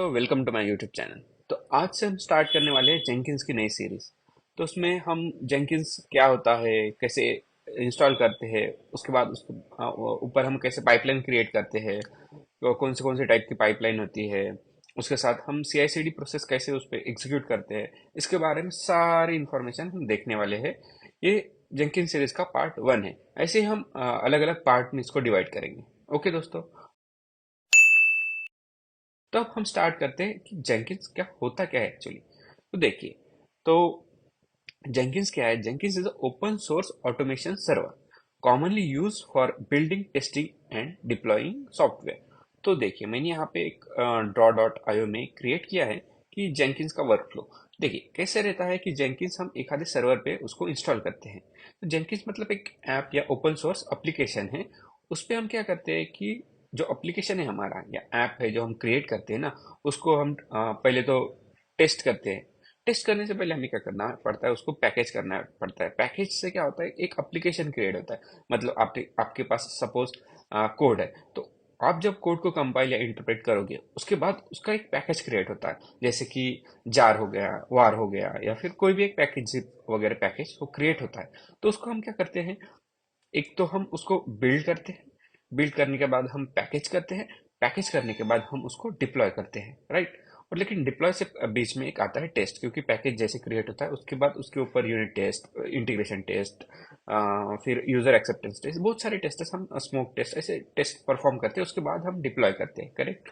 दोस्तों, welcome to my YouTube channel. तो आज से हम स्टार्ट करने वाले हैं जेंकिंस की नई सीरीज। तो उसमें हम जेंकिंस क्या होता है, कैसे इंस्टॉल करते हैं, उसके बाद उसके ऊपर हम कैसे पाइपलाइन क्रिएट करते हैं, तो कौन से टाइप की पाइपलाइन होती है, उसके साथ हम CI/CD प्रोसेस कैसे उस पर एग्जीक्यूट करते हैं, इसके बारे में सारी इंफॉर्मेशन हम देखने वाले हैं। ये जेंकिंस सीरीज का पार्ट 1 है। ऐसे ही हम अलग अलग पार्ट में इसको डिवाइड करेंगे। ओके दोस्तों, तो अब हम स्टार्ट करते हैं कि जेंकिंस क्या होता क्या है एक्चुअली। तो देखिए, तो जेंकिंस क्या है? Jenkins is open source automation server commonly use for building, testing and deploying software. तो देखिए, मैंने यहाँ पे एक draw.io में क्रिएट किया है कि जेंकिंस का वर्कफ्लो। देखिए कैसे रहता है कि जेंकिंस हम एक आधे सर्वर पे उसको इंस्टॉल करते हैं। तो जेंकिंस मतलब एक ऐप या ओपन सोर्स एप्लीकेशन है। उस पे हम क्या करते हैं कि जो एप्लीकेशन है हमारा या ऐप है जो हम क्रिएट करते हैं ना, उसको हम पहले तो टेस्ट करते हैं। टेस्ट करने से पहले हमें क्या करना पड़ता है, उसको पैकेज करना पड़ता है। पैकेज से क्या होता है, एक एप्लीकेशन क्रिएट होता है। मतलब आपके पास सपोज कोड है, तो आप जब कोड को कंपाइल या इंटरप्रेट करोगे, उसके बाद उसका एक पैकेज क्रिएट होता है। जैसे कि जार हो गया, वार हो गया, या फिर कोई भी एक पैकेज वगैरह पैकेज वो क्रिएट होता है। तो उसको हम क्या करते हैं, एक तो हम उसको बिल्ड करते हैं। बिल्ड करने के बाद हम पैकेज करते हैं। पैकेज करने के बाद हम उसको डिप्लॉय करते हैं, राइट। और लेकिन डिप्लॉय से बीच में एक आता है टेस्ट, क्योंकि पैकेज जैसे क्रिएट होता है उसके बाद उसके ऊपर यूनिट टेस्ट, इंटीग्रेशन टेस्ट, फिर यूजर एक्सेप्टेंस टेस्ट, बहुत सारे टेस्ट हम स्मोक टेस्ट, ऐसे टेस्ट परफॉर्म करते हैं। उसके बाद हम डिप्लॉय करते हैं, करेक्ट।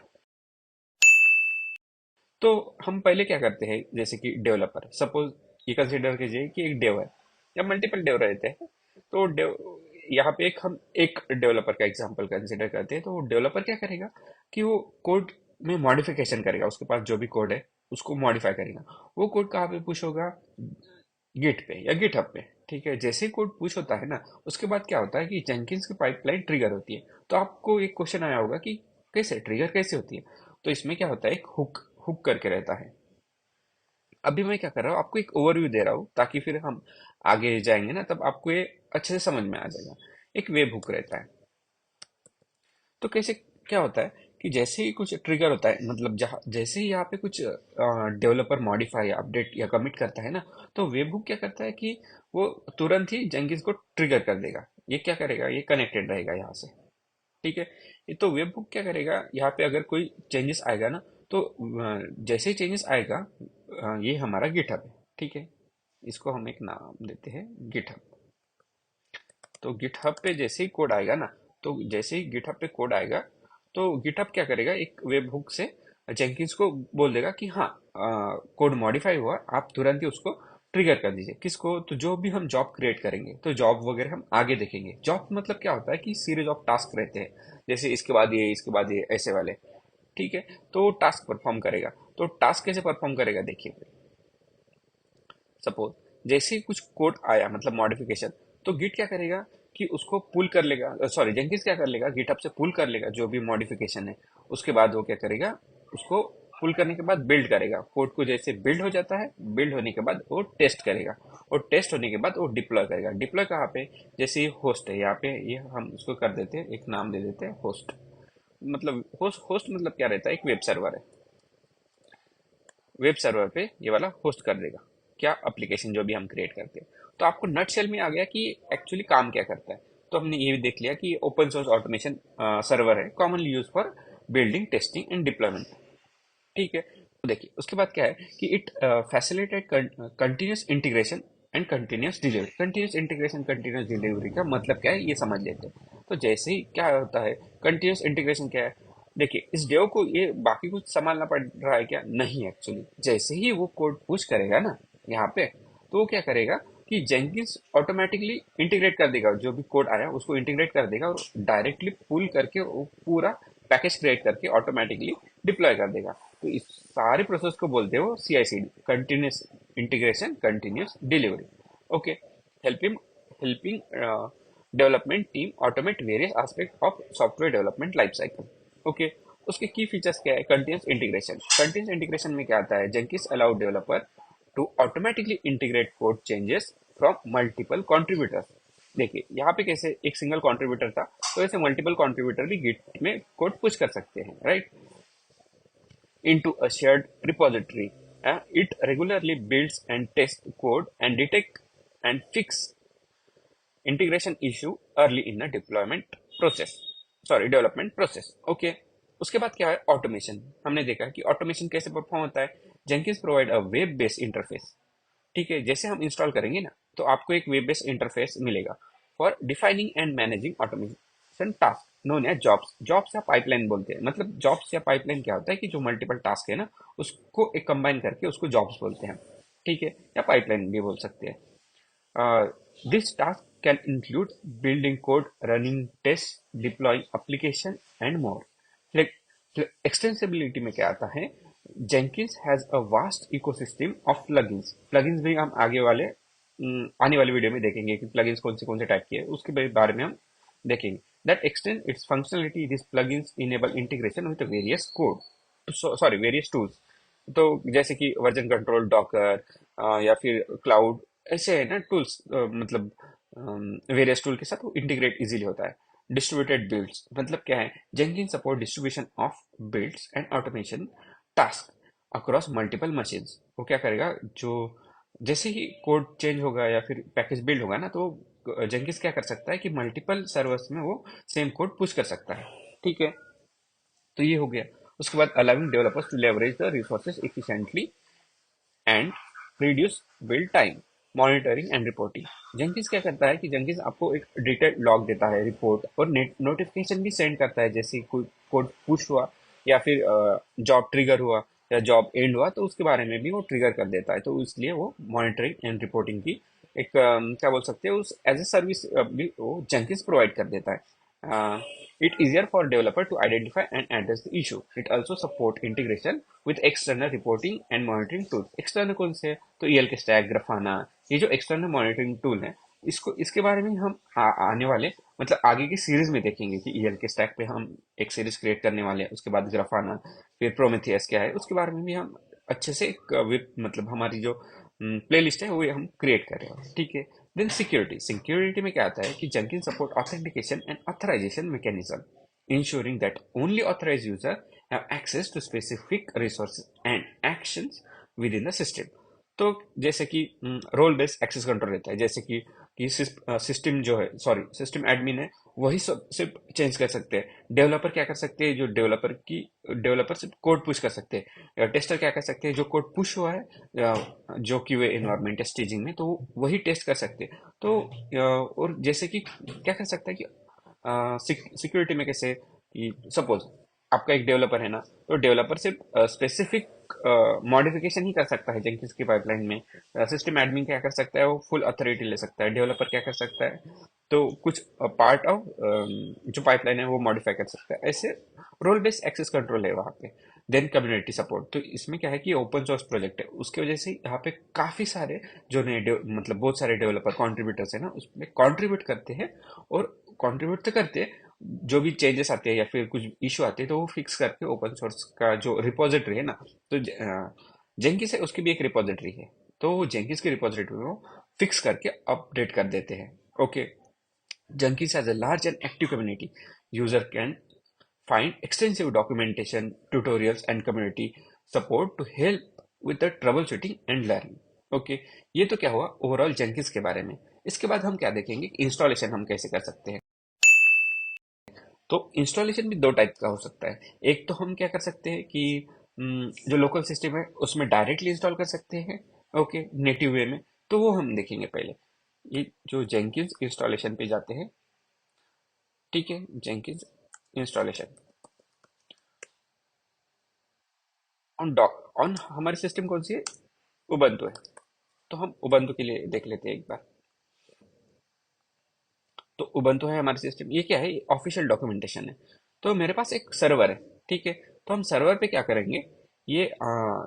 तो हम पहले क्या करते हैं, जैसे कि डेवलपर, सपोज ये कंसिडर कीजिए कि एक डेव है या मल्टीपल डेव रहते हैं। तो डेव, यहाँ पे हम एक डेवलपर का एग्जांपल कंसिडर करते हैं। तो डेवलपर क्या करेगा कि वो कोड में मॉडिफिकेशन करेगा। उसके पास जो भी कोड है उसको मॉडिफाई करेगा। वो कोड कहाँ पे पुश होगा? गिट पे या गिटहब पे। ठीक है, जैसे ही कोड पुश होता है ना, उसके बाद क्या होता है कि जेंकिंस की पाइपलाइन ट्रिगर होती है। तो आपको एक क्वेश्चन आया होगा कि कैसे ट्रिगर कैसे होती है। तो इसमें क्या होता है, एक हुक हुक करके रहता है। अभी मैं क्या कर रहा हूँ, आपको एक ओवरव्यू दे रहा हूँ, ताकि फिर हम आगे जाएंगे ना, तब आपको ये अच्छे से समझ में आ जाएगा। एक वेब हुक रहता है। तो कैसे क्या होता है कि जैसे ही कुछ ट्रिगर होता है, मतलब जहाँ जैसे ही यहाँ पे कुछ डेवलपर मॉडिफाई या अपडेट या कमिट करता है ना, तो वेबहुक क्या करता है कि वो तुरंत ही जेंकिंस को ट्रिगर कर देगा। ये क्या करेगा, ये कनेक्टेड रहेगा यहाँ से। ठीक है। ये तो वेबहुक क्या करेगा, यहाँ पे अगर कोई चेंजेस आएगा ना, तो जैसे ही चेंजेस आएगा, ये हमारा गिटहब है। ठीक है, इसको हम एक नाम देते हैं गिटहब। तो गिटहब पे जैसे ही कोड आएगा ना, तो जैसे ही गिटहब पे कोड आएगा, तो गिटहब क्या करेगा, एक वेब हुक से जेंकिंस को बोल देगा कि हाँ, कोड मॉडिफाई हुआ, आप तुरंत ही उसको ट्रिगर कर दीजिए। किसको? तो जो भी हम जॉब क्रिएट करेंगे, तो जॉब वगैरह हम आगे देखेंगे। जॉब मतलब क्या होता है कि सीरीज ऑफ टास्क रहते हैं, जैसे इसके बाद ये, इसके बाद ये, ऐसे वाले। ठीक है। तो टास्क परफॉर्म करेगा। तो टास्क कैसे परफॉर्म करेगा, देखिए। सपोज जैसे ही कुछ कोड आया, मतलब मॉडिफिकेशन, तो गिट क्या करेगा कि उसको पुल कर लेगा। सॉरी, जेंकिंस क्या कर लेगा, गिटहब से पुल कर लेगा जो भी मॉडिफिकेशन है। उसके बाद वो क्या करेगा, उसको पुल करने के बाद बिल्ड करेगा। कोड को जैसे बिल्ड हो जाता है, बिल्ड होने के बाद वो टेस्ट करेगा। और टेस्ट होने के बाद वो डिप्लॉय करेगा। डिप्लॉय कहाँ पे? जैसे ये होस्ट है, यहाँ पे ये हम उसको कर देते हैं, एक नाम दे देते हैं होस्ट। मतलब होस्ट होस्ट मतलब क्या रहता है, एक वेब सर्वर है। वेब सर्वर पे ये वाला होस्ट कर देगा क्या, एप्लीकेशन जो भी हम क्रिएट करते हैं। तो आपको नट शेल में आ गया कि एक्चुअली काम क्या करता है। तो हमने ये भी देख लिया कि ओपन सोर्स ऑटोमेशन सर्वर है, commonly use for building, testing and deployment. ठीक है। तो देखिए उसके बाद क्या है कि it facilitate continuous integration and continuous delivery. Continuous integration, continuous delivery का मतलब क्या है, ये समझ लेते हैं। तो जैसे ही क्या होता है, कंटिन्यूस इंटीग्रेशन क्या है, देखिए इस डेव को ये बाकी कुछ संभालना पड़ रहा है क्या? नहीं, एक्चुअली जैसे ही वो कोड पुश करेगा ना यहाँ पे, तो वो क्या करेगा कि जेंकिंस ऑटोमेटिकली इंटीग्रेट कर देगा। जो भी कोड आया उसको इंटीग्रेट कर देगा, और डायरेक्टली पुल करके वो पूरा पैकेज क्रिएट करके ऑटोमेटिकली डिप्लॉय कर देगा। तो इस सारे प्रोसेस को बोलते हैं वो CI/CD, continuous integration, continuous delivery. Okay. Helping helping development team automate various aspect of software development life cycle. Okay. उसके की फीचर्स क्या है? Continuous integration. कंटिन्यूस इंटीग्रेशन में क्या आता है, Jenkins allow developer to automatically integrate code changes from multiple contributors. देखिए यहाँ पे कैसे एक सिंगल कंट्रीब्यूटर था, तो ऐसे मल्टीपल कंट्रीब्यूटर भी गिट में कोड पुश कर सकते हैं, right. into a shared repository. It regularly builds and tests code and detect and fix integration issue early in the deployment process, sorry development process. Okay, उसके बाद क्या है, automation. हमने देखा कि ऑटोमेशन कैसे परफॉर्म होता है। Jenkins provide a web based interface. ठीक है, जैसे हम इंस्टॉल करेंगे ना, तो आपको एक वेब बेस्ड इंटरफेस मिलेगा for defining and managing automation task known as jobs. Jobs या पाइपलाइन बोलते हैं। मतलब जॉब्स या पाइपलाइन क्या होता है कि जो मल्टीपल टास्क है ना, उसको एक कंबाइन करके उसको जॉब्स बोलते हैं। ठीक है, या पाइपलाइन भी बोल सकते हैं। This task can include building code, running tests, deploying application and more. Like extensibility में क्या आता है, Jenkins has a vast ecosystem of plugins. Plugins भी हम आने वाले वीडियो में देखेंगे कि plugins कौन से टाइप के हैं, उसके बारे में हम देखेंगे। That extend its functionality, these plugins enable integration with various code, various tools. तो जैसे कि वर्जन कंट्रोल, डॉकर या फिर क्लाउड, ऐसे है ना टूल्स, मतलब वेरियस टूल के साथ वो इंटीग्रेट इजीली होता है। डिस्ट्रीब्यूटेड बिल्ड्स मतलब क्या है, Jenkins support distribution of builds and automation task across multiple machines. वो क्या करेगा, जो जैसे ही कोड चेंज होगा या फिर पैकेज बिल्ड होगा ना, तो जेंकिंस क्या कर सकता है कि मल्टीपल सर्वर्स में वो सेम कोड पुश कर सकता है। ठीक है, तो ये हो गया। उसके बाद allowing developers to leverage the resources efficiently and reduce build time, monitoring and reporting. Jenkins क्या करता है कि जेंकिंस आपको एक डिटेल्ड लॉग देता है, रिपोर्ट और नोटिफिकेशन भी सेंड करता है। जैसे कोई कोड पुश हुआ या फिर जॉब ट्रिगर हुआ या जॉब एंड हुआ, तो उसके बारे में भी वो ट्रिगर कर देता है। तो इसलिए वो मॉनिटरिंग एंड रिपोर्टिंग की एक क्या बोल सकते हैं, उस एज ए सर्विस भी वो जेंकिंस प्रोवाइड कर देता है। It easier for developer to identify and address the issue. It also support integration with external reporting and monitoring tools. External कौन से हैं? तो EL के स्टैक, ग्राफाना, ये जो एक्सटर्नल मॉनिटरिंग टूल है, इसके बारे में हम आने वाले मतलब आगे की सीरीज में देखेंगे कि EL के स्टैक पे हम एक सीरीज क्रिएट करने वाले हैं। उसके बाद ग्राफाना, फिर प्रोमेथियस क्या है, उसके बारे में भी हम अच्छे से मतलब हमारी जो प्ले लिस्ट है वो हम क्रिएट कर रहे हैं। ठीक है, देन सिक्योरिटी। सिक्योरिटी में क्या आता है कि Jenkins support authentication and authorization mechanism, ensuring that only authorized users have access to specific resources and actions within the system। तो जैसे कि रोल बेस्ड एक्सेस कंट्रोल रहता है। जैसे कि सिस्टम जो है, सॉरी सिस्टम एडमिन है, वही सब सिर्फ चेंज कर सकते हैं। डेवलपर क्या कर सकते हैं, जो डेवलपर सिर्फ कोड पुश कर सकते हैं। टेस्टर क्या कर सकते हैं, जो कोड पुश हुआ है जो क्यूए एनवायरनमेंट स्टेजिंग में, तो वही टेस्ट कर सकते हैं। तो और जैसे कि क्या कर सकता है कि सिक्योरिटी में कैसे कि सपोज आपका एक डेवलपर है ना, तो डेवलपर सिर्फ स्पेसिफिक मॉडिफिकेशन ही कर सकता है जेंकिंस की पाइपलाइन में। सिस्टम एडमिन क्या कर सकता है, वो फुल अथॉरिटी ले सकता है। डेवलपर क्या कर सकता है, तो कुछ पार्ट ऑफ जो पाइपलाइन है वो मॉडिफाई कर सकता है। ऐसे रोल बेस्ड एक्सेस कंट्रोल है वहाँ पे। Then community support. तो इसमें क्या है कि ओपन सोर्स प्रोजेक्ट है, उसकी वजह से यहाँ पे काफी सारे जो नए मतलब बहुत सारे डेवलपर कॉन्ट्रीब्यूटर्स है ना, उसमें कॉन्ट्रीब्यूट करते हैं। और कंट्रीब्यूट तो करते हैं, जो भी चेंजेस आते हैं या फिर कुछ इशू आते हैं तो वो फिक्स करके ओपन सोर्स का जो रिपोजिटरी है ना, तो जेंकिस है उसकी भी एक रिपोजिटरी है, तो वो जेंकिस की रिपोजिटरी में वो फिक्स करके अपडेट कर देते हैं। Okay, Jenkins has a large and active community. User can find extensive documentation, tutorials and community support to help with the troubleshooting and learning। Okay, ये तो क्या हुआ ओवरऑल जेंकिंस के बारे में। इसके बाद हम क्या देखेंगे, इंस्टॉलेशन हम कैसे कर सकते हैं। तो इंस्टॉलेशन भी दो टाइप का हो सकता है। एक तो हम क्या कर सकते हैं कि जो लोकल सिस्टम है उसमें डायरेक्टली इंस्टॉल कर सकते हैं, ओके, नेटिव वे में। तो वो हम देखेंगे पहले। ये जो जेंकिंस इंस्टॉलेशन पे जाते हैं, ठीक है, जेंकिंस इंस्टॉलेशन ऑन हमारी सिस्टम कौन सी है, उबंटू है। तो हम उबंटू के लिए देख लेते हैं एक बार। तो उबंटू है हमारी सिस्टम। ये क्या है, ऑफिशियल डॉक्यूमेंटेशन है। तो मेरे पास एक सर्वर है, ठीक है। तो हम सर्वर पे क्या करेंगे, ये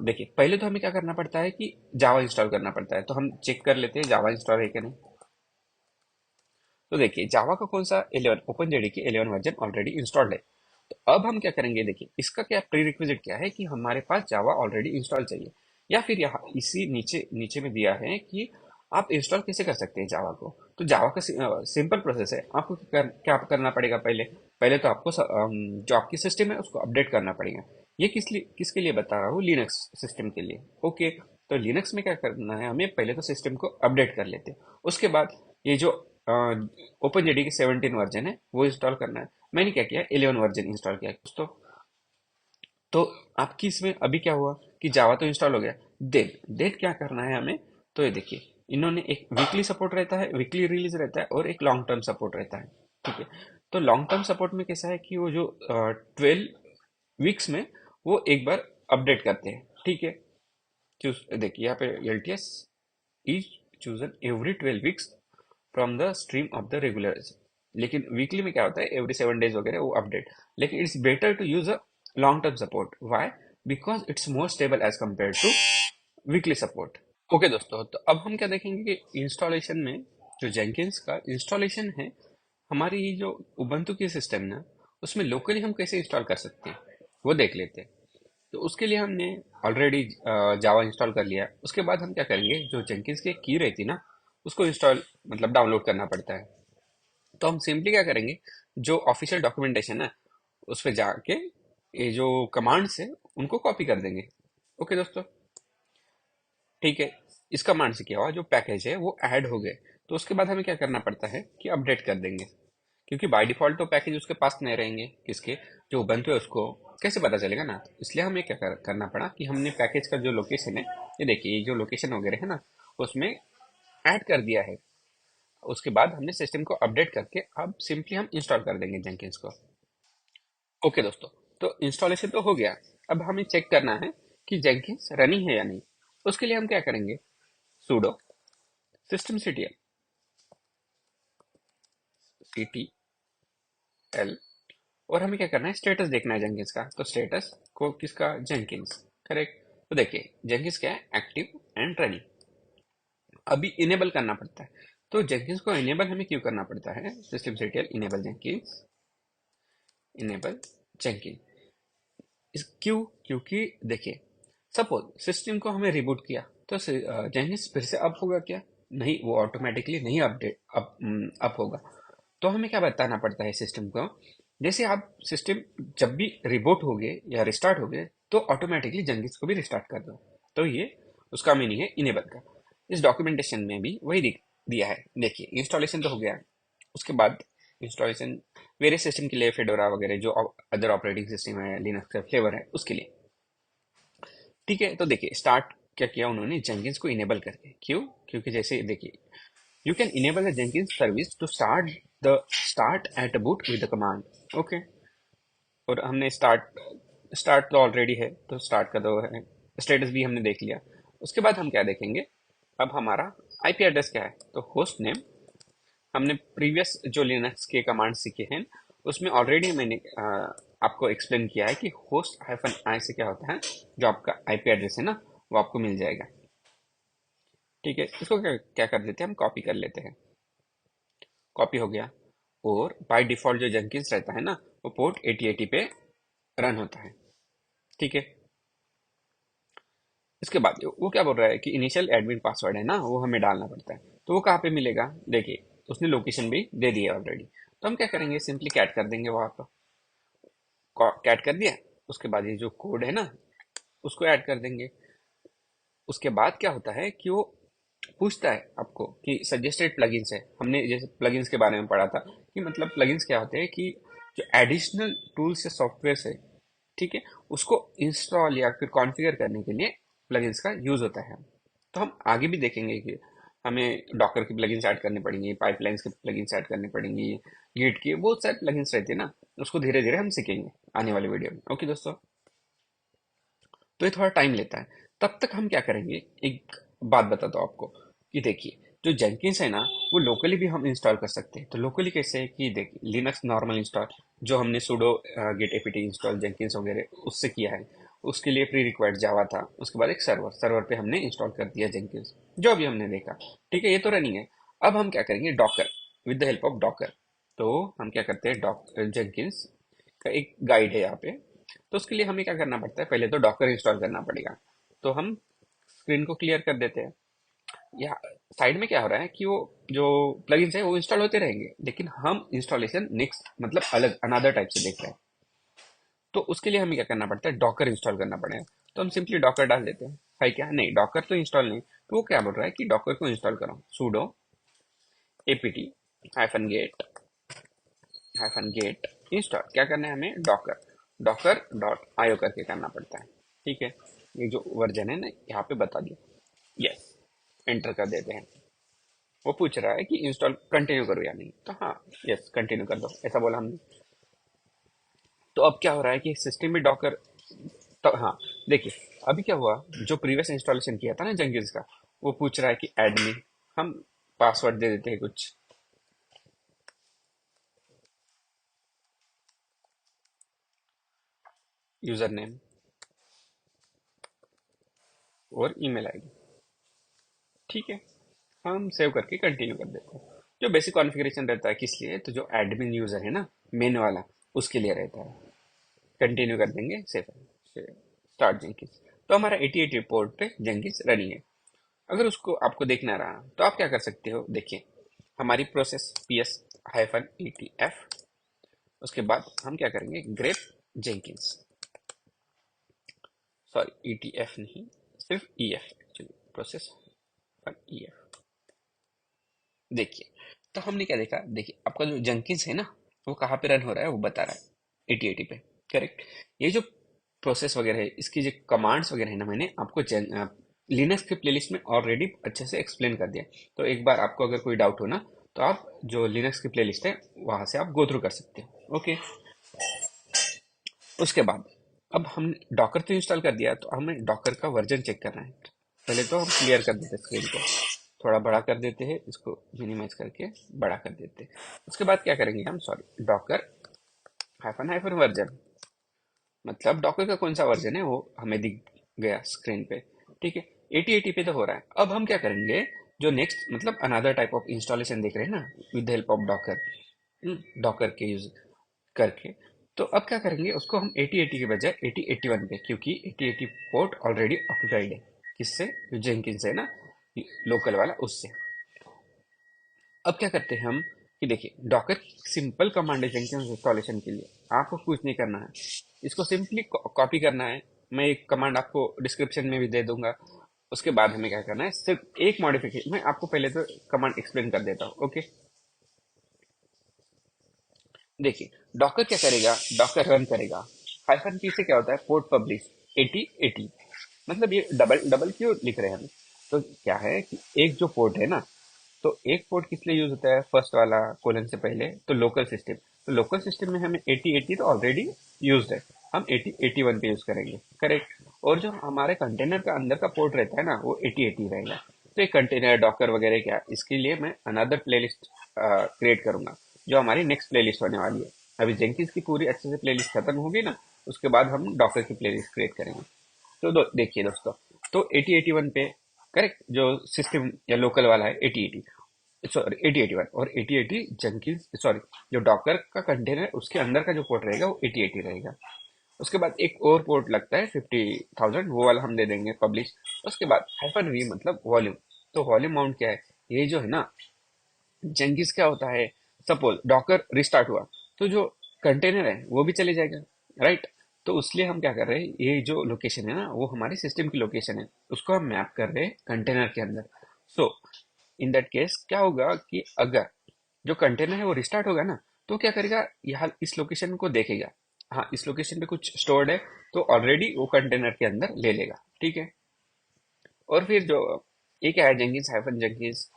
देखिए, पहले तो हमें क्या करना पड़ता है कि जावा इंस्टॉल करना पड़ता है। तो हम चेक कर लेते हैं जावा इंस्टॉल है कि नहीं। तो देखिए जावा का कौन सा 11 ओपन जेडी की 11 वर्जन ऑलरेडी इंस्टॉल्ड है। तो अब हम क्या करेंगे, देखिए इसका क्या प्री रिक्विजिट क्या है कि हमारे पास जावा ऑलरेडी इंस्टॉल चाहिए। या फिर यहाँ इसी नीचे नीचे में दिया है कि आप इंस्टॉल कैसे कर सकते हैं जावा को। तो जावा का सिंपल प्रोसेस है। आपको क्या करना पड़ेगा, पहले पहले तो आपको जो आपकी सिस्टम है उसको अपडेट करना पड़ेगा। ये किसके लिए बता रहा हूँ, लिनक्स सिस्टम के लिए। ओके, तो लिनक्स में क्या करना है हमें, पहले तो सिस्टम को अपडेट कर लेते हैं, उसके बाद ये जो ओपन जेडी के 17 वर्जन है वो इंस्टॉल करना है। मैंने क्या किया, 11 वर्जन इंस्टॉल किया दोस्तों। तो आपकी इसमें अभी क्या हुआ कि जावा तो इंस्टॉल हो गया, देन देन क्या करना है हमें। तो ये देखिए, इन्होंने एक वीकली सपोर्ट रहता है, वीकली रिलीज रहता है, और एक लॉन्ग टर्म सपोर्ट रहता है। ठीक है, तो लॉन्ग टर्म सपोर्ट में कैसा है कि वो जो 12 वीक्स में वो एक बार अपडेट करते हैं। ठीक है, देखिए यहाँ पे LTS is chosen every 12 weeks from the stream of the regular. लेकिन वीकली में क्या होता है, एवरी 7 डेज वगैरह वो अपडेट। लेकिन it's better to use a long term support. Why? Because it's more stable as compare to weekly support. Okay दोस्तों, तो अब हम क्या देखेंगे कि इंस्टॉलेशन में जो जेंकिंस का इंस्टॉलेशन है, हमारी ये जो उबंटू की सिस्टम ना, उसमें लोकली हम कैसे इंस्टॉल कर सकते हैं वो देख लेते हैं। तो उसके लिए हमने ऑलरेडी जावा इंस्टॉल कर लिया। उसके बाद हम क्या करेंगे, जो जेंकिंस की की रहती ना, उसको इंस्टॉल मतलब डाउनलोड करना पड़ता है। तो हम सिंपली क्या करेंगे, जो ऑफिशियल डॉक्यूमेंटेशन है उस पर जाके ये जो कमांड्स है उनको कॉपी कर देंगे। ओके दोस्तों, ठीक है। इस कमांड से क्या हुआ, जो पैकेज है वो ऐड हो गए। तो उसके बाद हमें क्या करना पड़ता है कि अपडेट कर देंगे, क्योंकि बाय डिफॉल्ट तो पैकेज उसके पास नहीं रहेंगे। किसके, जो उबंटू है उसको कैसे पता चलेगा ना। तो इसलिए हमें क्या करना पड़ा कि हमने पैकेज का जो लोकेशन है, ये देखिए ये जो लोकेशन वगैरह है ना, उसमें ऐड कर दिया है। उसके बाद हमने सिस्टम को अपडेट करके अब सिंपली हम इंस्टॉल कर देंगे जेंकिंस को। ओके दोस्तों, तो इंस्टॉलेशन तो हो गया। अब हमें चेक करना है कि जेंकिंस रनिंग है या नहीं। उसके लिए हम क्या करेंगे, sudo systemctl ctl, और हमें क्या करना है, स्टेटस देखना है जेंकिंस का। तो स्टेटस को किसका, जेंकिंस। करेक्ट। तो देखिए जेंकिंस क्या है, एक्टिव एंड रनिंग। अभी इनेबल करना पड़ता है। तो जेंकिंस को इनेबल हमें क्यों करना पड़ता है, systemctl enable Jenkins, enable Jenkins. क्यों, क्योंकि देखिए सपोज सिस्टम को हमें रिबूट किया, तो जेनिस फिर से अप होगा क्या, नहीं, वो ऑटोमेटिकली नहीं अपडेट अप होगा। तो हमें क्या बताना पड़ता है सिस्टम को, जैसे आप सिस्टम जब भी रिबूट हो गए या रिस्टार्ट हो गए, तो ऑटोमेटिकली जेनिस को भी रिस्टार्ट कर दो। तो ये उसका मीनिंग है इनेबल का। इस डॉक्यूमेंटेशन में भी वही दिया है। देखिए इंस्टॉलेशन तो हो गया, उसके बाद इंस्टॉलेशन वेरियस सिस्टम के लिए, फेडोरा वगैरह जो अदर ऑपरेटिंग सिस्टम है, लिनक्स का फ्लेवर है उसके लिए। ठीक है, तो देखिए स्टार्ट क्या किया उन्होंने, जेंकिंस को इनेबल करके। क्यों, क्योंकि जैसे देखिए, you can enable the Jenkins service to start at boot with the command. Okay, और हमने स्टार्ट तो ऑलरेडी है, तो स्टार्ट का तो है। स्टेटस भी हमने देख लिया। उसके बाद हम क्या देखेंगे, अब हमारा आईपी एड्रेस क्या है। तो होस्ट नेम, हमने प्रीवियस जो लिनक्स के कमांड सीखे हैं उसमें ऑलरेडी मैंने आपको एक्सप्लेन किया है कि होस्ट हाइफन आई से क्या होता है, जो आपका आईपी एड्रेस है ना, वो आपको मिल जाएगा। ठीक है, इसको क्या कर देते हैं, हम कॉपी कर लेते हैं। कॉपी हो गया, और बाय डिफॉल्ट जो जेंकिंस रहता है ना, वो पोर्ट 8080 पे रन होता है। ठीक है, इसके बाद वो क्या बोल रहा है कि इनिशियल एडमिन पासवर्ड है ना, वो हमें डालना पड़ता है। तो वो कहाँ पे मिलेगा, देखिए उसने लोकेशन भी दे दी है ऑलरेडी। तो हम क्या करेंगे, सिंपली कैट कर देंगे वहां पर। कैट कर दिया, उसके बाद ये जो कोड है ना उसको ऐड कर देंगे। उसके बाद क्या होता है कि वो पूछता है आपको कि सजेस्टेड प्लगइन्स है। हमने जैसे प्लगइन्स के बारे में पढ़ा था कि मतलब प्लगइन्स क्या होते हैं कि जो एडिशनल टूल्स या सॉफ्टवेयर है, ठीक है, उसको इंस्टॉल या फिर कॉन्फ़िगर करने के लिए प्लगइन्स का यूज होता है। तो हम आगे भी देखेंगे कि हमें डॉकर की प्लगइन्स ऐड करनी पड़ेंगी, पाइपलाइंस के प्लगइन्स ऐड करनी पड़ेंगी, गिट की बहुत सारे प्लगइन्स रहते हैं ना, उसको धीरे धीरे हम सीखेंगे आने वाले वीडियो में। ओके दोस्तों, तो ये थोड़ा टाइम लेता है। तब तक हम क्या करेंगे, एक बात बताता हूँ आपको कि देखिए जो जेंकिंस है ना, वो लोकली भी हम इंस्टॉल कर सकते हैं। तो लोकली कैसे है कि देखिए लिनक्स नॉर्मल इंस्टॉल, जो हमने sudo git apt install Jenkins वगैरह उससे किया है, उसके लिए प्री रिक्वायर्ड जावा था। उसके बाद एक सर्वर पे हमने इंस्टॉल कर दिया जेंकिंस, जो अभी हमने देखा। ठीक है, ये तो रनिंग है। अब हम क्या करेंगे, Docker, with the help of Docker. तो हम क्या करते हैं, जेंकिंस का एक गाइड है यहाँ पे। तो उसके लिए हमें क्या करना पड़ता है, पहले तो डॉकर इंस्टॉल करना पड़ेगा। तो हम स्क्रीन को क्लियर कर देते हैं। या साइड में क्या हो रहा है कि वो जो प्लगइन्स है वो इंस्टॉल होते रहेंगे, लेकिन हम इंस्टॉलेशन नेक्स्ट मतलब अलग अनदर टाइप से देख रहे हैं। तो उसके लिए हमें क्या करना पड़ता है, डॉकर इंस्टॉल करना पड़ेगा। तो हम सिंपली डॉकर डाल देते हैं, है क्या, नहीं डॉकर तो इंस्टॉल नहीं, तो वो क्या बोल रहा है कि डॉकर को इंस्टॉल करो, sudo apt -get इंस्टॉल। क्या करना है हमें, डॉकर डॉकर डॉट आईओ करके करना पड़ता है। ठीक है, ये जो वर्जन है ना यहाँ पे बता दिया, यस एंटर कर देते हैं। वो पूछ रहा है कि इंस्टॉल कंटिन्यू करो या नहीं, तो हाँ यस कंटिन्यू कर दो, ऐसा बोला हमने। तो अब क्या हो रहा है कि सिस्टम में डॉकर, तो हाँ देखिए, अभी क्या हुआ, जो प्रीवियस इंस्टॉलेशन किया था ना जंगिल्स का, वो पूछ रहा है कि एडमिन, हम पासवर्ड दे देते हैं कुछ, यूजर नेम और ईमेल आईडी। ठीक है, हम सेव करके कंटिन्यू कर देते हैं। जो बेसिक कॉन्फ़िगरेशन रहता है किस लिए, तो जो एडमिन यूजर है ना, मेन वाला, उसके लिए रहता है। कंटिन्यू कर देंगे, सेव स्टार्ट जेंकिस। तो हमारा 8080 पोर्ट पे जेंकिस रनिंग है। अगर उसको आपको देखना रहा तो आप क्या कर सकते हो, देखिए हमारी प्रोसेस ps-etf, उसके बाद हम क्या करेंगे, ग्रेप जेंकिंस, सॉरी etf नहीं, सिर्फ ef एक्चुअली, प्रोसेस ef। देखिए, तो हमने क्या देखा, देखिए आपका जो जेंकिंस है ना, वो कहाँ पे रन हो रहा है वो बता रहा है 8080 पे, करेक्ट। ये जो प्रोसेस वगैरह है, इसकी जो कमांड्स वगैरह है ना, मैंने आपको लिनक्स के प्लेलिस्ट में ऑलरेडी अच्छे से एक्सप्लेन कर दिया। तो एक बार आपको अगर कोई डाउट हो ना, तो आप जो लिनक्स की प्लेलिस्ट है वहां से आप गो थ्रू कर सकते हो, ओके। उसके बाद अब हम डॉकर तो इंस्टॉल कर दिया, तो हमें डॉकर का वर्जन चेक करना है। पहले तो हम क्लियर कर देते स्क्रीन को, थोड़ा बड़ा कर देते हैं इसको, मिनिमाइज करके बड़ा कर देते हैं। उसके बाद क्या करेंगे हम, sorry Docker hyphen hyphen version, मतलब डॉकर का कौन सा वर्जन है वो हमें दिख गया स्क्रीन पे। ठीक है, 8080 पे तो हो रहा है। अब हम क्या करेंगे, जो नेक्स्ट मतलब अनदर टाइप ऑफ इंस्टॉलेशन देख रहे हैं ना, with help of Docker, Docker के यूज करके, तो अब क्या करेंगे, उसको हम 8080 के बजाय 8081 पे, क्योंकि 8080 पोर्ट ऑलरेडी ऑक्यूपाइड है, किससे, जो जेंकिंस है ना लोकल वाला, उससे। अब क्या करते हैं हम, कि देखिए डॉकर सिंपल कमांड है जेंकिंस इंस्टॉलेशन के लिए, आपको कुछ नहीं करना है, इसको सिंपली कॉपी करना है। मैं एक कमांड आपको डिस्क्रिप्शन में भी दे दूंगा। उसके बाद हमें क्या करना है, सिर्फ एक मॉडिफिकेशन, मैं आपको पहले तो कमांड एक्सप्लेन कर देता हूँ, ओके। देखिए डॉकर क्या करेगा, डॉकर रन करेगा, हाइफन पी से क्या होता है, पोर्ट पब्लिश 8080, मतलब ये डबल डबल क्यों लिख रहे हैं हम, तो क्या है कि एक जो पोर्ट है ना, तो एक पोर्ट किस लिए यूज होता है, फर्स्ट वाला कोलन से पहले, तो लोकल सिस्टम, तो लोकल सिस्टम में हमें 8080 तो ऑलरेडी यूज्ड है, हम 8081 पे यूज करेंगे, करेक्ट। और जो हमारे कंटेनर का अंदर का पोर्ट रहता है ना, वो 8080 रहेगा। तो ये कंटेनर डॉकर वगैरह क्या, इसके लिए मैं अनदर प्लेलिस्ट क्रिएट करूंगा, जो हमारी नेक्स्ट प्लेलिस्ट होने वाली है। अभी जेंकिंस की पूरी अच्छे से प्लेलिस्ट खत्म होगी ना, उसके बाद हम डॉकर की प्लेलिस्ट क्रिएट करेंगे। तो देखिए दोस्तों, तो 8081 पे, करेक्ट, जो सिस्टम या लोकल वाला है 8080, सॉरी 8081, और 8080 जेंकिंस, सॉरी जो डॉकर का कंटेनर है उसके अंदर का जो पोर्ट रहेगा वो 8080 रहेगा। उसके बाद एक और पोर्ट लगता है 50,000, वो वाला हम दे देंगे पब्लिश। उसके बाद हाइफन वी मतलब वॉल्यूम, तो वॉल्यूम माउंट क्या है, ये जो है ना जेंकिस क्या होता है, सपोज डॉकर रिस्टार्ट हुआ, तो जो कंटेनर है वो भी चले जाएगा, राइट। तो उसलिए हम क्या कर रहे हैं, ये जो लोकेशन है ना वो हमारे सिस्टम की लोकेशन है, उसको हम मैप कर रहे हैं कंटेनर के अंदर। सो इन दैट केस क्या होगा कि अगर जो कंटेनर है वो रिस्टार्ट होगा ना, तो क्या करेगा, यहाँ इस लोकेशन को देखेगा, हाँ इस लोकेशन पे कुछ स्टोर्ड है, तो ऑलरेडी वो कंटेनर के अंदर ले लेगा, ठीक है। और फिर जो ये क्या है, Jenkins hyphen Jenkins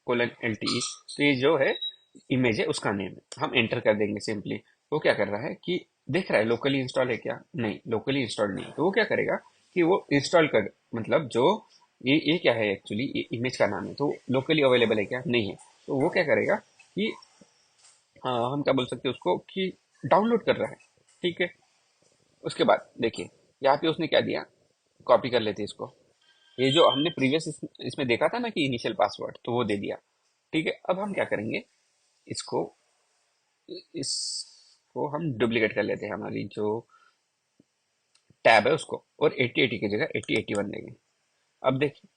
colon LTE, तो ये जो है इमेज है उसका नेम है, हम एंटर कर देंगे सिंपली। वो क्या कर रहा है कि देख रहा है लोकली इंस्टॉल है क्या, नहीं लोकली इंस्टॉल नहीं है, तो वो क्या करेगा कि वो इंस्टॉल कर, मतलब जो ये क्या है एक्चुअली, ये इमेज का नाम है, तो लोकली अवेलेबल है क्या, नहीं है, तो वो क्या करेगा कि हम क्या बोल सकते हैं उसको, कि डाउनलोड कर रहा है, ठीक है। उसके बाद देखिए यहाँ पे उसने क्या दिया, कॉपी कर लेते हैं इसको, ये जो हमने प्रीवियस इसमें देखा था ना कि इनिशियल पासवर्ड, तो वो दे दिया, ठीक है। अब हम क्या करेंगे, इसको इसको हम डुप्लीकेट कर लेते हैं, हमारी जो टैब है उसको, और 8080 की जगह 8081 देंगे। अब देखिए,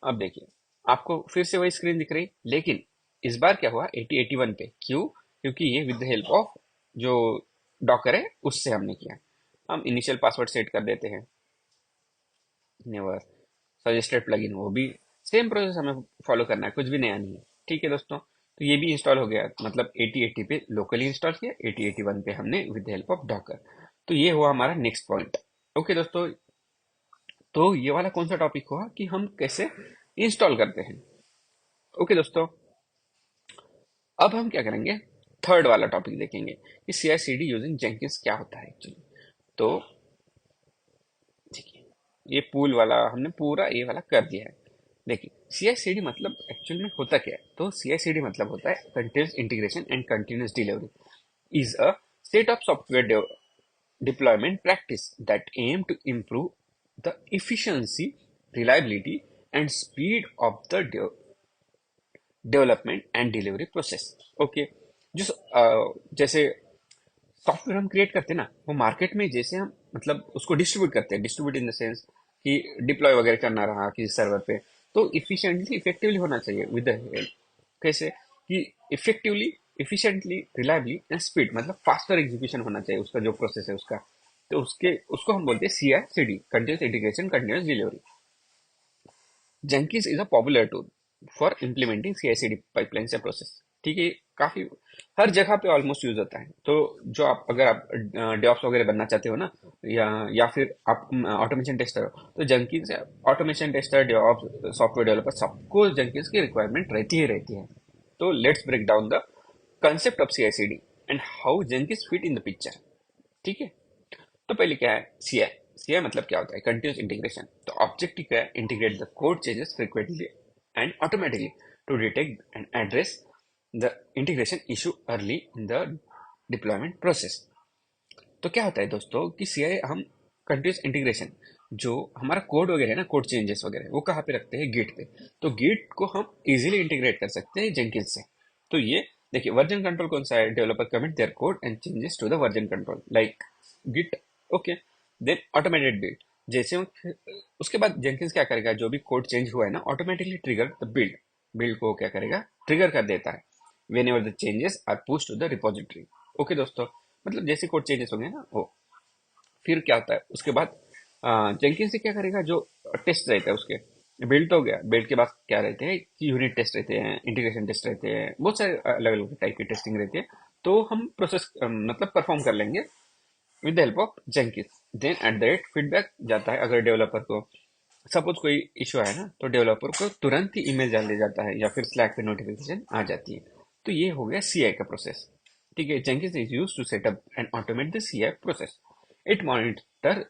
अब देखिए आपको फिर से वही स्क्रीन दिख रही, लेकिन इस बार क्या हुआ 8081 पे, क्यों, क्योंकि ये विद द हेल्प ऑफ जो डॉकर है उससे हमने किया। हम इनिशियल पासवर्ड सेट कर देते हैं, नेवर सजेस्टेड प्लगइन, वो भी सेम प्रोसेस हमें फॉलो करना है, कुछ भी नया नहीं है। ठीक है दोस्तों, तो ये भी इंस्टॉल हो गया, मतलब 8080 पे लोकली इंस्टॉल किया, 8081 पे हमने विद हेल्प ऑफ डॉकर। तो ये हुआ हमारा नेक्स्ट पॉइंट। ओके दोस्तों, तो ये वाला कौन सा टॉपिक हुआ कि हम कैसे इंस्टॉल करते हैं। ओके दोस्तों, अब हम क्या करेंगे, थर्ड वाला टॉपिक देखेंगे कि सी I C D using Jenkins क्या होता है एक्चुअली। तो देखिए, ये पूल वाला हमने पूरा ये वाला कर दिया है। देखिए, सी आई सी डी मतलब एक्चुअल में होता क्या है, तो सी आई सी डी मतलब होता है continuous integration and continuous delivery is a set of software deployment practice that aim to improve the efficiency, reliability, and speed of the development and delivery process. Okay, जो जैसे software हम create करते हैं ना, वो मार्केट में जैसे हम मतलब उसको डिस्ट्रीब्यूट करते हैं, डिस्ट्रीब्यूट इन द सेंस कि डिप्लॉय वगैरह करना रहा किसी सर्वर पे, तो इफिशिएंटली इफेक्टिवली होना चाहिए विद द कैसे कि effectively efficiently reliably and speed, मतलब फास्टर एग्जीक्यूशन होना चाहिए उसका जो प्रोसेस है उसका। तो उसको हम बोलते हैं C I C D, continuous integration continuous delivery. Jenkins is a popular tool for implementing CI/CD pipelines या प्रोसेस। ठीक है, काफी हर जगह पे ऑलमोस्ट यूज होता है। तो जो आप अगर आप डेवऑप्स वगैरह बनना चाहते हो ना, या फिर आप ऑटोमेशन टेस्टर हो, तो Jenkins automation tester DevOps software developer सबको जेंकिंस की रिक्वायरमेंट रहती ही रहती है। तो let's break down the concept of CI/CD and how Jenkins fit in the picture. ठीक है, तो पहले क्या है सीआई। सीआई मतलब क्या होता है, कंटिन्यूस इंटीग्रेशन। तो ऑब्जेक्टिव क्या है, integrate the code changes frequently and automatically to detect and address the integration issue early in the deployment process. तो क्या होता है दोस्तों कि सीआई हम कंटिन्यूस इंटीग्रेशन, जो हमारा कोड वगैरह है ना, कोड चेंजेस वगैरह वो कहाँ पे रखते हैं, गिट पे। तो गिट को हम इजीली इंटीग्रेट कर सकते हैं जेंकिंस से। तो ये देखिए, वर्जन कंट्रोल कौन सा है, developer commit their code and changes to the version control like Git. Okay, then automated build, जैसे उसके बाद जेंकिंस क्या करेगा, जो भी कोड चेंज हुआ है ना, automatically trigger the build, build को क्या करेगा, ट्रिगर कर देता है whenever the changes are push to the repository. Okay दोस्तों, मतलब जैसे कोड चेंजेस हो गए ना वो, फिर क्या होता है उसके बाद जेंकिंस से क्या करेगा, जो टेस्ट रहता है उसके, बिल्ड तो हो गया, बिल्ड के बाद क्या रहते हैं कि यूनिट टेस्ट रहते हैं, इंटीग्रेशन टेस्ट रहते हैं, बहुत सारे अलग अलग टाइप की टेस्टिंग रहती है। तो हम प्रोसेस मतलब परफॉर्म कर लेंगे with the help of Jenkins. Then at the rate feedback जाता है, अगर डेवलपर को सपोज कोई इशू है ना, तो डेवलपर को तुरंत ही ईमेल डाल दिया जाता है या फिर स्लैक पे नोटिफिकेशन आ जाती है। तो ये हो गया सीआई का प्रोसेस। ठीक है, Jenkins is used to set up and automate the CI process. It monitor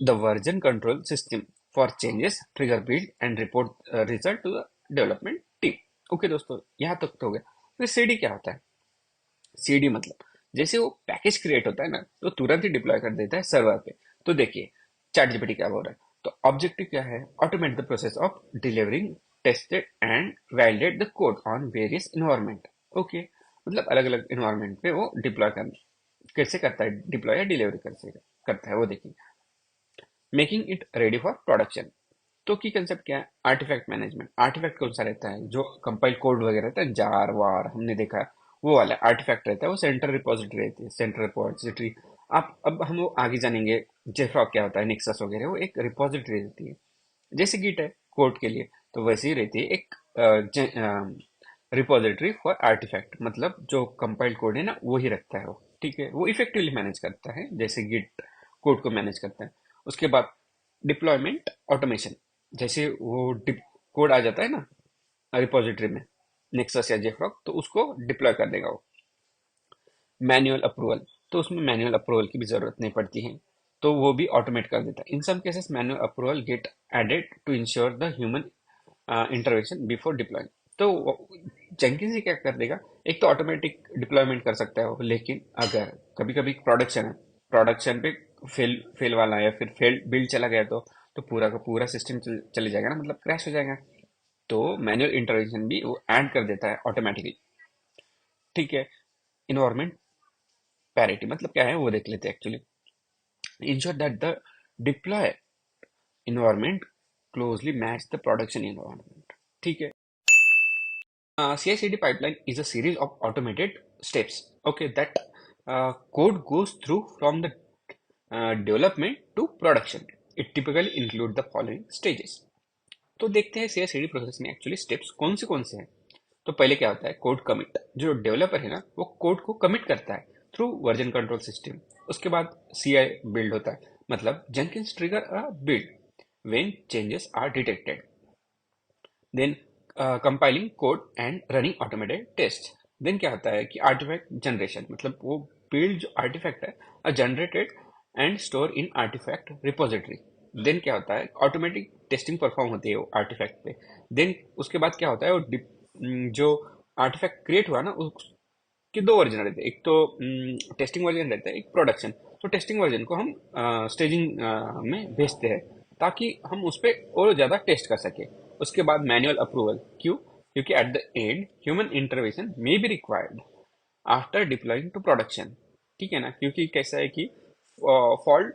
the version control system for changes, trigger build and report result to the development team। Okay दोस्तों, यहाँ तक तो हो गया। फिर सीडी क्या होता है, सीडी मतलब जैसे वो पैकेज क्रिएट होता है ना, तो तुरंत ही डिप्लॉय कर देता है सर्वर पे। तो देखिए, चैट जीपीटी क्या बोल रहा है, तो ऑब्जेक्टिव क्या है, automate the process of delivering tested and validate the code on various environment. Okay, मतलब अलग अलग इन्वायरमेंट पे वो डिप्लॉय कर कैसे करता है, डिप्लॉय या डिलीवरी कैसे करता है वो देखिए। Making it ready for production, तो की कंसेप्ट क्या है, आर्टिफैक्ट मैनेजमेंट। आर्टिफैक्ट कौन सा रहता है, जो कंपाइल कोड वगैरह रहता है, जार वार हमने देखा है, वो वाला आर्टिफैक्ट रहता है। वो सेंटर रिपोजिटरी रहती है, सेंटर रिपोजिटरी। आप अब हम वो आगे जानेंगे, जेफ्रॉग क्या होता है, नेक्सस वगैरह, वो एक रिपोजिटरी रहती है, जैसे गिट है कोड के लिए, तो वैसे ही रहती है एक रिपोजिटरी फॉर आर्टिफैक्ट, मतलब जो कंपाइल्ड कोड है ना वो ही रखता है वो। ठीक है, वो इफेक्टिवली मैनेज करता है जैसे गिट कोड को मैनेज करता है। उसके बाद डिप्लॉयमेंट ऑटोमेशन, जैसे वो कोड आ जाता है ना रिपोजिटरी में, नेक्सस या जेफ्रॉग, तो उसको डिप्लॉय कर देगा वो। मैनुअल अप्रूवल, तो उसमें मैनुअल अप्रूवल की भी जरूरत नहीं पड़ती है, तो वो भी ऑटोमेट कर देता है। In some cases manual approval gate added to ensure the human intervention before deploying. तो जेंकिंस ही क्या कर देगा, एक तो ऑटोमेटिक डिप्लॉयमेंट कर सकता है वो, लेकिन अगर कभी कभी प्रोडक्शन है, प्रोडक्शन पे फेल फेल वाला या फिर फेल बिल्ड चला गया, तो पूरा का पूरा सिस्टम चले जाएगा ना, मतलब क्रैश हो जाएगा। तो मैनुअल इंटरवेंशन भी वो ऐड कर देता है ऑटोमेटिकली। ठीक है, इन्वायरमेंट पैरिटी मतलब क्या है वो देख लेते हैं actually. Ensure that the deploy environment closely match the production environment। ठीक है, CI/CD pipeline is a series of automated steps, okay, that code goes through from the development to production, it typically include the following stages. तो देखते हैं CI/CD process में actually steps कौन से हैं। तो पहले क्या होता है, कोड कमिट। जो डेवलपर है ना, वो कोड को कमिट करता है थ्रू वर्जन कंट्रोल सिस्टम। उसके बाद CI बिल्ड होता है, मतलब Jenkins trigger a build when changes are detected. Then compiling code and running automated test. Then क्या होता है कि आर्टिफैक्ट जनरेशन, मतलब वो बिल्ड जो आर्टिफैक्ट है are generated and store in artifact repository. Then क्या होता है, ऑटोमेटिक टेस्टिंग परफॉर्म होती है वो आर्टिफैक्ट पे। देन उसके बाद क्या होता है, वो जो आर्टिफैक्ट क्रिएट हुआ ना, उसके दो वर्जन रहते हैं। एक तो टेस्टिंग वर्जन रहता है, एक प्रोडक्शन। तो टेस्टिंग वर्जन को हम स्टेजिंग में भेजते हैं ताकि हम उस पर और ज़्यादा टेस्ट कर सके। उसके बाद मैनुअल अप्रूवल, क्यों? क्योंकि at the end human intervention may be required after deploying to production. ठीक है ना, क्योंकि कैसा है कि फॉल्ट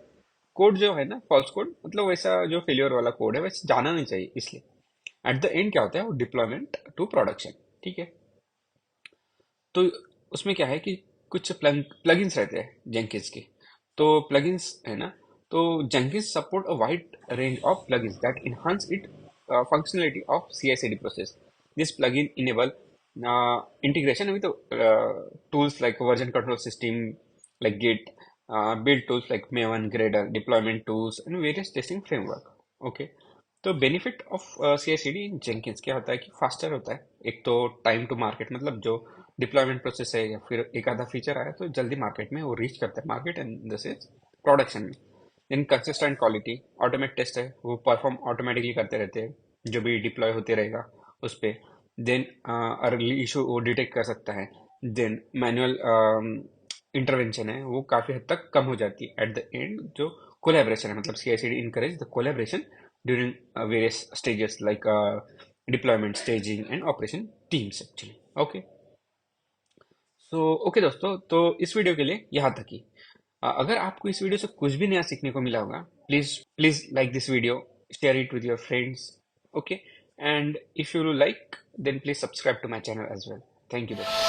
कोड जो है ना, फॉल्स कोड, मतलब वैसा जो फेलियर वाला कोड है वैसे जाना नहीं चाहिए, इसलिए एट द एंड क्या होता है, वो डिप्लॉयमेंट टू प्रोडक्शन। ठीक है। तो उसमें क्या है कि कुछ प्लगइन्स रहते हैं जेंकिन्स के। तो प्लगइन्स है ना, तो Jenkins support a wide range of plugins that enhance it functionality of CI/CD process. This plugin enable integration with tools like version control system like Git, build tools like Maven, Gradle, deployment tools, and various testing framework. Okay. तो benefit of CI/CD in Jenkins क्या होता है कि faster होता है। एक तो time to market, मतलब जो डिप्लॉयमेंट प्रोसेस है या फिर एक आधा फीचर आया तो जल्दी मार्केट में वो रीच करता है, market and this is production में। Then consistent quality, automate test है वो परफॉर्म ऑटोमेटिकली करते रहते हैं, जो भी डिप्लॉय होते रहेगा उस पर। देन अर्ली इशू वो डिटेक्ट कर सकता है। देन मैनुअल इंटरवेंशन है वो काफ़ी हद तक कम हो जाती है। एट द एंड जो कोलेब्रेशन है, मतलब CI/CD encourage the collaboration during various stages like deployment, staging and operation teams actually. Okay. So okay दोस्तों, तो इस वीडियो के लिए यहाँ तक ही। अगर आपको इस वीडियो से कुछ भी नया सीखने को मिला होगा, please please like this video, share it with your friends. Okay, and if you like then please subscribe to my channel as well. Thank you दोस्तों।